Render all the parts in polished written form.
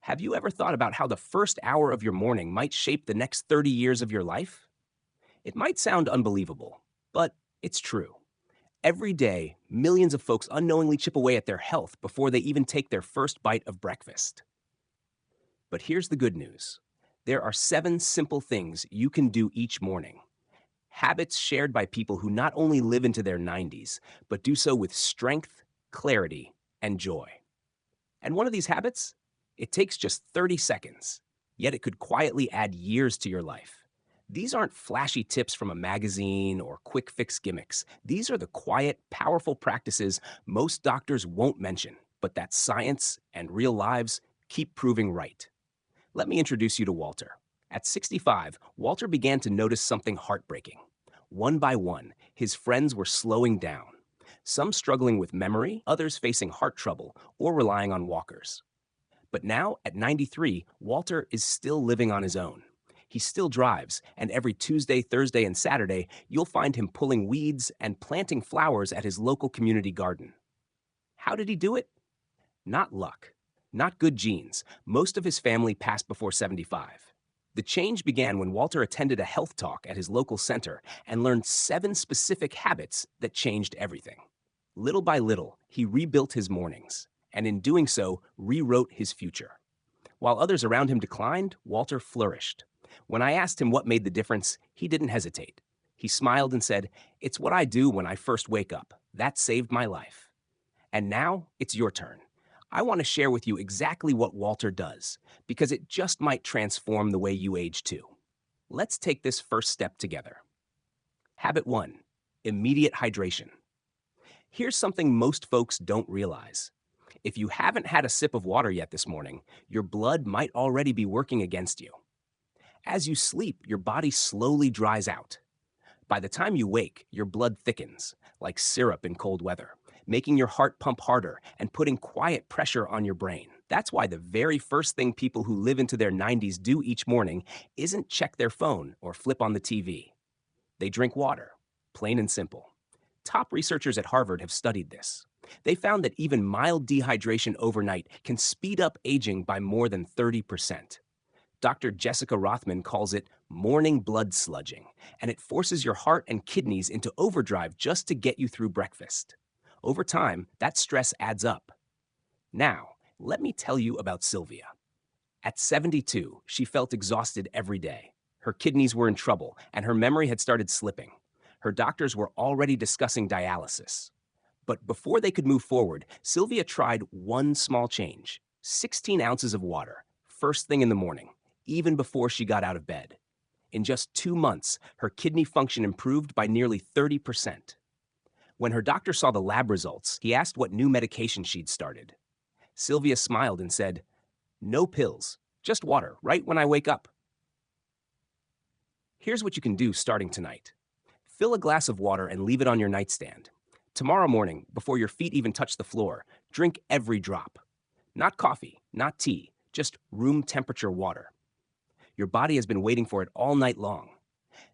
Have you ever thought about how the first hour of your morning might shape the next 30 years of your life? It might sound unbelievable, but it's true. Every day, millions of folks unknowingly chip away at their health before they even take their first bite of breakfast. But here's the good news. There are 7 simple things you can do each morning. Habits shared by people who not only live into their 90s, but do so with strength, clarity, and joy. And one of these habits? It takes just 30 seconds, yet it could quietly add years to your life. These aren't flashy tips from a magazine or quick fix gimmicks. These are the quiet, powerful practices most doctors won't mention, but that science and real lives keep proving right. Let me introduce you to Walter. At 65, Walter began to notice something heartbreaking. One by one, his friends were slowing down, some struggling with memory, others facing heart trouble or relying on walkers. But now, at 93, Walter is still living on his own. He still drives, and every Tuesday, Thursday, and Saturday, you'll find him pulling weeds and planting flowers at his local community garden. How did he do it? Not luck, not good genes. Most of his family passed before 75. The change began when Walter attended a health talk at his local center and learned 7 specific habits that changed everything. Little by little, he rebuilt his mornings, and in doing so, rewrote his future. While others around him declined, Walter flourished. When I asked him what made the difference, he didn't hesitate. He smiled and said, "It's what I do when I first wake up. That saved my life." And now, it's your turn. I want to share with you exactly what Walter does, because it just might transform the way you age too. Let's take this first step together. Habit 1. Immediate hydration. Here's something most folks don't realize. If you haven't had a sip of water yet this morning, your blood might already be working against you. As you sleep, your body slowly dries out. By the time you wake, your blood thickens, like syrup in cold weather, making your heart pump harder and putting quiet pressure on your brain. That's why the very first thing people who live into their 90s do each morning isn't check their phone or flip on the TV. They drink water, plain and simple. Top researchers at Harvard have studied this. They found that even mild dehydration overnight can speed up aging by more than 30%. Dr. Jessica Rothman calls it morning blood sludging, and it forces your heart and kidneys into overdrive just to get you through breakfast. Over time, that stress adds up. Now, let me tell you about Sylvia. At 72, she felt exhausted every day. Her kidneys were in trouble, and her memory had started slipping. Her doctors were already discussing dialysis. But before they could move forward, Sylvia tried one small change: 16 ounces of water, first thing in the morning, even before she got out of bed. In just 2 months, her kidney function improved by nearly 30%. When her doctor saw the lab results, he asked what new medication she'd started. Sylvia smiled and said, "No pills, just water, right when I wake up." Here's what you can do starting tonight. Fill a glass of water and leave it on your nightstand. Tomorrow morning, before your feet even touch the floor, drink every drop. Not coffee, not tea, just room temperature water. Your body has been waiting for it all night long.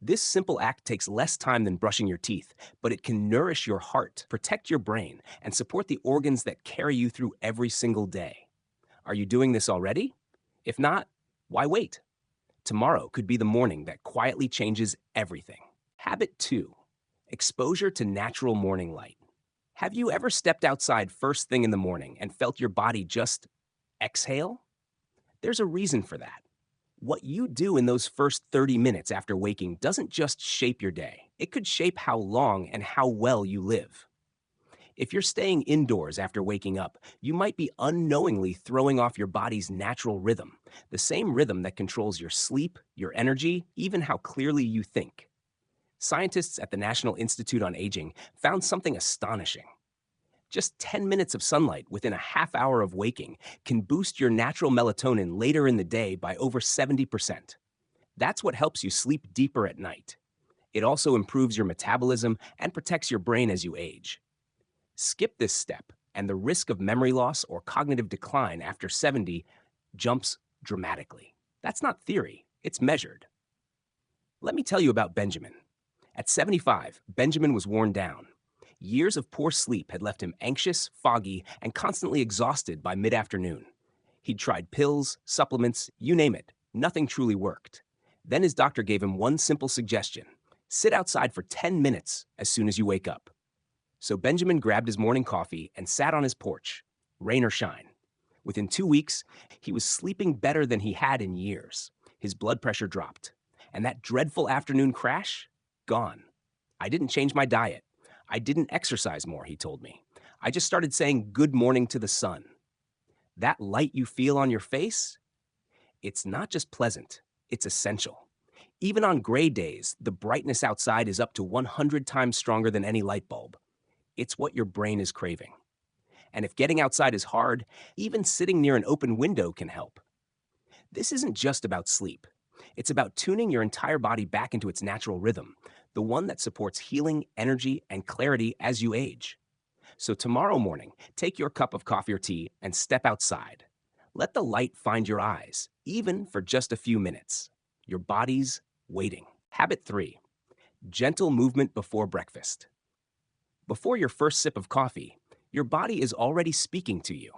This simple act takes less time than brushing your teeth, but it can nourish your heart, protect your brain, and support the organs that carry you through every single day. Are you doing this already? If not, why wait? Tomorrow could be the morning that quietly changes everything. Habit 2. Exposure to natural morning light. Have you ever stepped outside first thing in the morning and felt your body just exhale? There's a reason for that. What you do in those first 30 minutes after waking doesn't just shape your day. It could shape how long and how well you live. If you're staying indoors after waking up, you might be unknowingly throwing off your body's natural rhythm, the same rhythm that controls your sleep, your energy, even how clearly you think. Scientists at the National Institute on Aging found something astonishing. Just 10 minutes of sunlight within a half hour of waking can boost your natural melatonin later in the day by over 70%. That's what helps you sleep deeper at night. It also improves your metabolism and protects your brain as you age. Skip this step, and the risk of memory loss or cognitive decline after 70 jumps dramatically. That's not theory, it's measured. Let me tell you about Benjamin. At 75, Benjamin was worn down. Years of poor sleep had left him anxious, foggy, and constantly exhausted by mid-afternoon. He'd tried pills, supplements, you name it. Nothing truly worked. Then his doctor gave him one simple suggestion: sit outside for 10 minutes as soon as you wake up. So Benjamin grabbed his morning coffee and sat on his porch, rain or shine. Within 2 weeks, he was sleeping better than he had in years. His blood pressure dropped. And that dreadful afternoon crash? Gone. I didn't change my diet. I didn't exercise more, he told me. I just started saying good morning to the sun. That light you feel on your face? It's not just pleasant, it's essential. Even on gray days, the brightness outside is up to 100 times stronger than any light bulb. It's what your brain is craving. And if getting outside is hard, even sitting near an open window can help. This isn't just about sleep. It's about tuning your entire body back into its natural rhythm, the one that supports healing, energy, and clarity as you age. So tomorrow morning, take your cup of coffee or tea and step outside. Let the light find your eyes, even for just a few minutes. Your body's waiting. Habit 3. Gentle movement before breakfast. Before your first sip of coffee, your body is already speaking to you.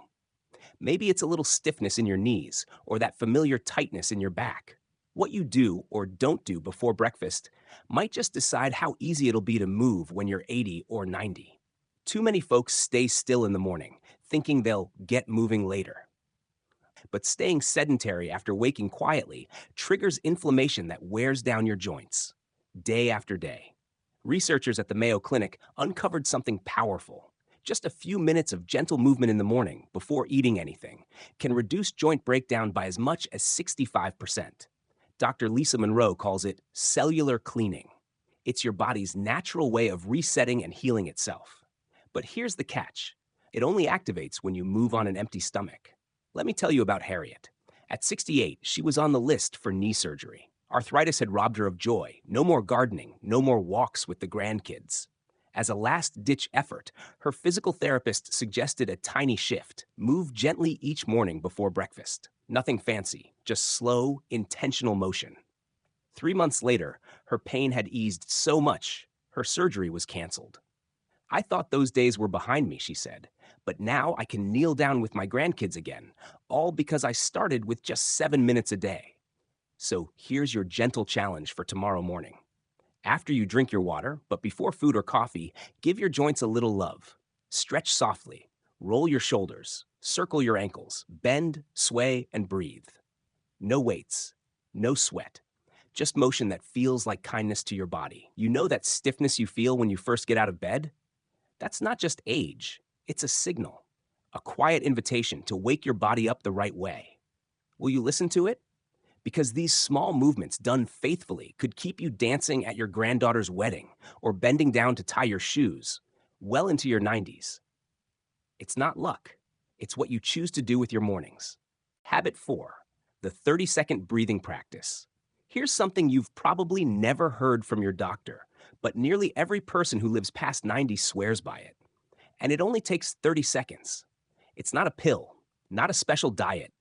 Maybe it's a little stiffness in your knees or that familiar tightness in your back. What you do or don't do before breakfast might just decide how easy it'll be to move when you're 80 or 90. Too many folks stay still in the morning, thinking they'll get moving later. But staying sedentary after waking quietly triggers inflammation that wears down your joints, day after day. Researchers at the Mayo Clinic uncovered something powerful. Just a few minutes of gentle movement in the morning before eating anything can reduce joint breakdown by as much as 65%. Dr. Lisa Monroe calls it cellular cleaning. It's your body's natural way of resetting and healing itself. But here's the catch. It only activates when you move on an empty stomach. Let me tell you about Harriet. At 68, she was on the list for knee surgery. Arthritis had robbed her of joy. No more gardening, no more walks with the grandkids. As a last-ditch effort, her physical therapist suggested a tiny shift. Move gently each morning before breakfast. Nothing fancy, just slow, intentional motion. 3 months later, her pain had eased so much, her surgery was canceled. I thought those days were behind me, she said, but now I can kneel down with my grandkids again, all because I started with just 7 minutes a day. So here's your gentle challenge for tomorrow morning. After you drink your water, but before food or coffee, give your joints a little love. Stretch softly, roll your shoulders, circle your ankles, bend, sway, and breathe. No weights, no sweat, just motion that feels like kindness to your body. You know that stiffness you feel when you first get out of bed? That's not just age, it's a signal, a quiet invitation to wake your body up the right way. Will you listen to it? Because these small movements done faithfully could keep you dancing at your granddaughter's wedding or bending down to tie your shoes well into your 90s. It's not luck. It's what you choose to do with your mornings. Habit 4, the 30-second breathing practice. Here's something you've probably never heard from your doctor, but nearly every person who lives past 90 swears by it. And it only takes 30 seconds. It's not a pill, not a special diet.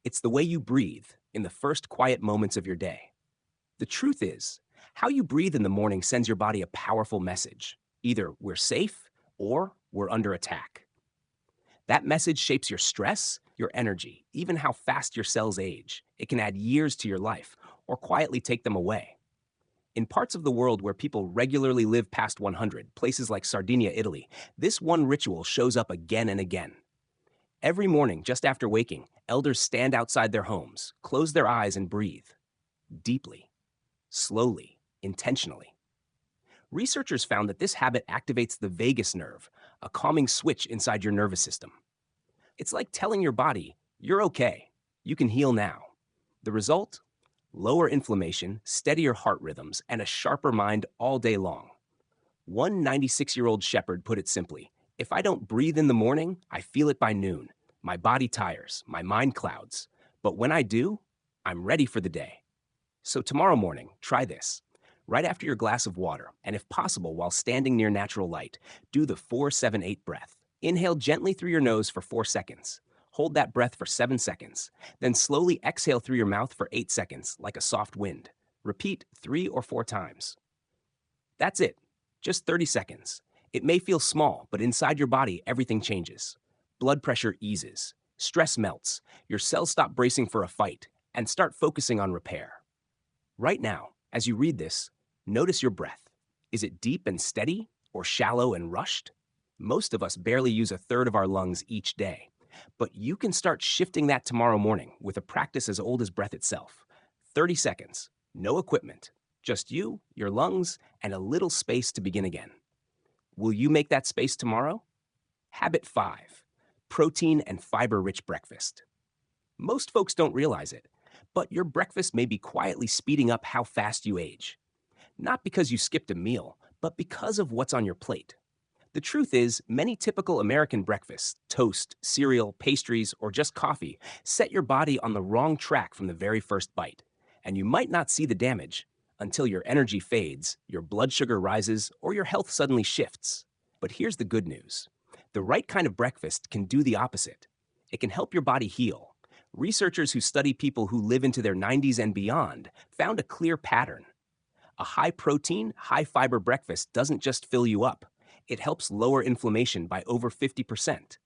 It's the way you breathe in the first quiet moments of your day. The truth is, how you breathe in the morning sends your body a powerful message. Either we're safe or we're under attack. That message shapes your stress, your energy, even how fast your cells age. It can add years to your life or quietly take them away. In parts of the world where people regularly live past 100, places like Sardinia, Italy, this one ritual shows up again and again. Every morning, just after waking, elders stand outside their homes, close their eyes and breathe. Deeply, slowly, intentionally. Researchers found that this habit activates the vagus nerve, a calming switch inside your nervous system. It's like telling your body, you're okay, you can heal now. The result? Lower inflammation, steadier heart rhythms, and a sharper mind all day long. One 96-year-old shepherd put it simply, if I don't breathe in the morning, I feel it by noon. My body tires, my mind clouds. But when I do, I'm ready for the day. So tomorrow morning, try this. Right after your glass of water, and if possible while standing near natural light, do the 4-7-8 breath. Inhale gently through your nose for 4 seconds. Hold that breath for 7 seconds. Then slowly exhale through your mouth for 8 seconds, like a soft wind. Repeat 3 or 4 times. That's it. Just 30 seconds. It may feel small, but inside your body, everything changes. Blood pressure eases. Stress melts, your cells stop bracing for a fight, and start focusing on repair. Right now, as you read this, notice your breath. Is it deep and steady, or shallow and rushed? Most of us barely use a third of our lungs each day, but you can start shifting that tomorrow morning with a practice as old as breath itself. 30 seconds, no equipment, just you, your lungs, and a little space to begin again. Will you make that space tomorrow? Habit 5, protein and fiber-rich breakfast. Most folks don't realize it, but your breakfast may be quietly speeding up how fast you age. Not because you skipped a meal, but because of what's on your plate. The truth is, many typical American breakfasts, toast, cereal, pastries, or just coffee, set your body on the wrong track from the very first bite. And you might not see the damage until your energy fades, your blood sugar rises, or your health suddenly shifts. But here's the good news. The right kind of breakfast can do the opposite. It can help your body heal. Researchers who study people who live into their 90s and beyond found a clear pattern. A high-protein, high-fiber breakfast doesn't just fill you up. It helps lower inflammation by over 50%.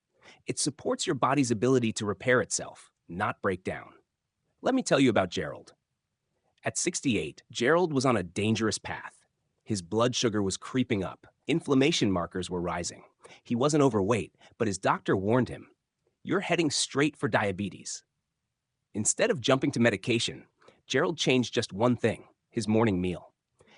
It supports your body's ability to repair itself, not break down. Let me tell you about Gerald. At 68, Gerald was on a dangerous path. His blood sugar was creeping up. Inflammation markers were rising. He wasn't overweight, but his doctor warned him, "You're heading straight for diabetes." Instead of jumping to medication, Gerald changed just one thing, his morning meal.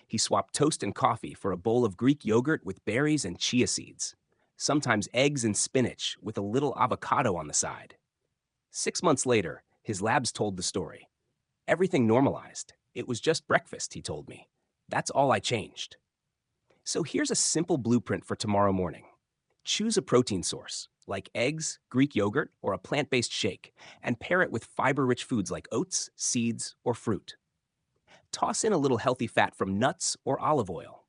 He swapped toast and coffee for a bowl of Greek yogurt with berries and chia seeds, sometimes eggs and spinach with a little avocado on the side. 6 months later, his labs told the story. Everything normalized. It was just breakfast, he told me. That's all I changed. So here's a simple blueprint for tomorrow morning. Choose a protein source, like eggs, Greek yogurt, or a plant-based shake, and pair it with fiber-rich foods like oats, seeds, or fruit. Toss in a little healthy fat from nuts or olive oil.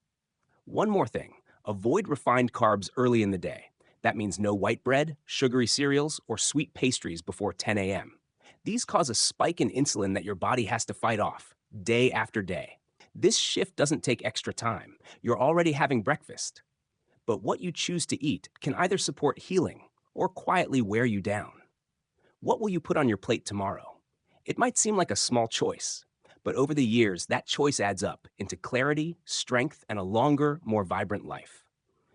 One more thing, avoid refined carbs early in the day. That means no white bread, sugary cereals, or sweet pastries before 10 a.m. These cause a spike in insulin that your body has to fight off, day after day. This shift doesn't take extra time. You're already having breakfast. But what you choose to eat can either support healing or quietly wear you down. What will you put on your plate tomorrow? It might seem like a small choice, but over the years, that choice adds up into clarity, strength, and a longer, more vibrant life.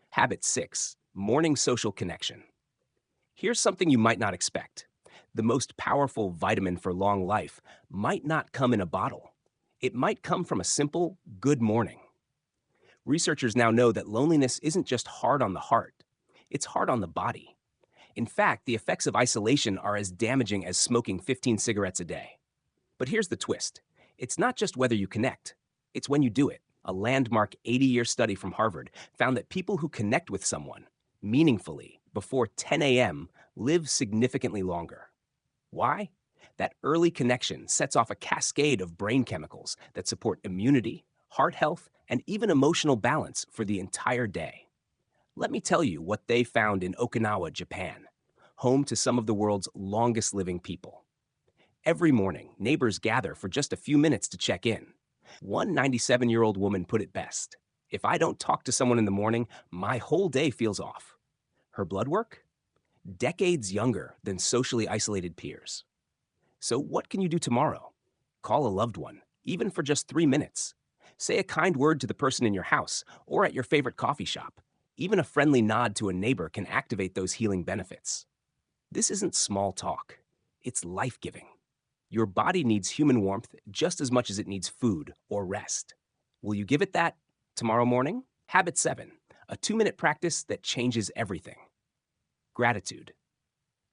Habit 6, morning social connection. Here's something you might not expect. The most powerful vitamin for long life might not come in a bottle. It might come from a simple, good morning. Researchers now know that loneliness isn't just hard on the heart, it's hard on the body. In fact, the effects of isolation are as damaging as smoking 15 cigarettes a day. But here's the twist. It's not just whether you connect, it's when you do it. A landmark 80-year study from Harvard found that people who connect with someone meaningfully before 10 a.m. live significantly longer. Why? That early connection sets off a cascade of brain chemicals that support immunity, heart health, and even emotional balance for the entire day. Let me tell you what they found in Okinawa, Japan, home to some of the world's longest living people. Every morning, neighbors gather for just a few minutes to check in. One 97-year-old woman put it best. "If I don't talk to someone in the morning, my whole day feels off." Her blood work? Decades younger than socially isolated peers. So what can you do tomorrow? Call a loved one, even for just 3 minutes. Say a kind word to the person in your house or at your favorite coffee shop. Even a friendly nod to a neighbor can activate those healing benefits. This isn't small talk. It's life-giving. Your body needs human warmth just as much as it needs food or rest. Will you give it that tomorrow morning? Habit 7, a 2-minute practice that changes everything. Gratitude.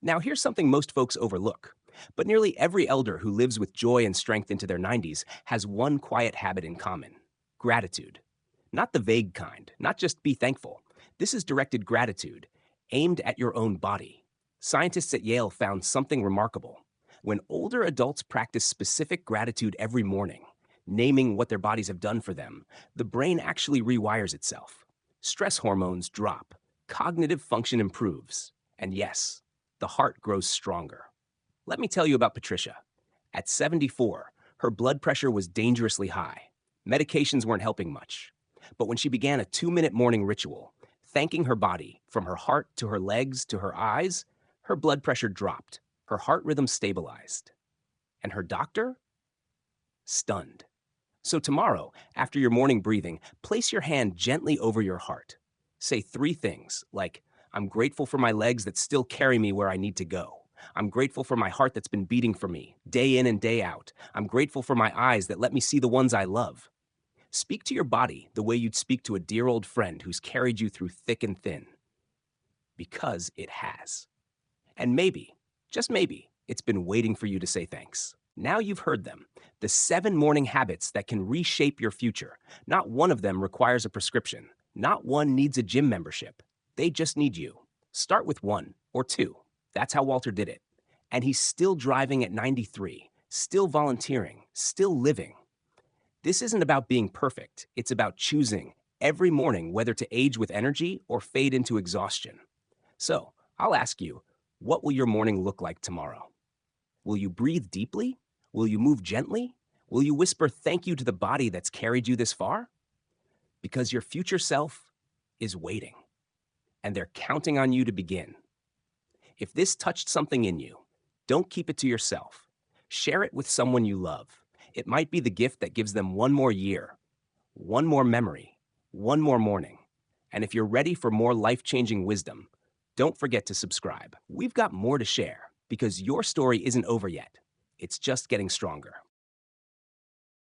Now here's something most folks overlook, but nearly every elder who lives with joy and strength into their 90s has one quiet habit in common: gratitude. Not the vague kind, not just be thankful. This is directed gratitude, aimed at your own body. Scientists at Yale found something remarkable. When older adults practice specific gratitude every morning, naming what their bodies have done for them, the brain actually rewires itself. Stress hormones drop, cognitive function improves, and yes, the heart grows stronger. Let me tell you about Patricia. At 74, her blood pressure was dangerously high. Medications weren't helping much. But when she began a 2-minute morning ritual, thanking her body from her heart to her legs to her eyes, her blood pressure dropped. Her heart rhythm stabilized. And her doctor? Stunned. So tomorrow, after your morning breathing, place your hand gently over your heart. Say 3 things like, I'm grateful for my legs that still carry me where I need to go. I'm grateful for my heart that's been beating for me, day in and day out. I'm grateful for my eyes that let me see the ones I love. Speak to your body the way you'd speak to a dear old friend who's carried you through thick and thin. Because it has. And maybe, just maybe, it's been waiting for you to say thanks. Now you've heard them. The 7 morning habits that can reshape your future. Not one of them requires a prescription. Not one needs a gym membership. They just need you. Start with 1 or 2. That's how Walter did it. And he's still driving at 93, still volunteering, still living. This isn't about being perfect. It's about choosing every morning whether to age with energy or fade into exhaustion. So, I'll ask you, what will your morning look like tomorrow? Will you breathe deeply? Will you move gently? Will you whisper thank you to the body that's carried you this far? Because your future self is waiting, and they're counting on you to begin. If this touched something in you, don't keep it to yourself. Share it with someone you love. It might be the gift that gives them one more year, one more memory, one more morning. And if you're ready for more life-changing wisdom, don't forget to subscribe. We've got more to share because your story isn't over yet. It's just getting stronger.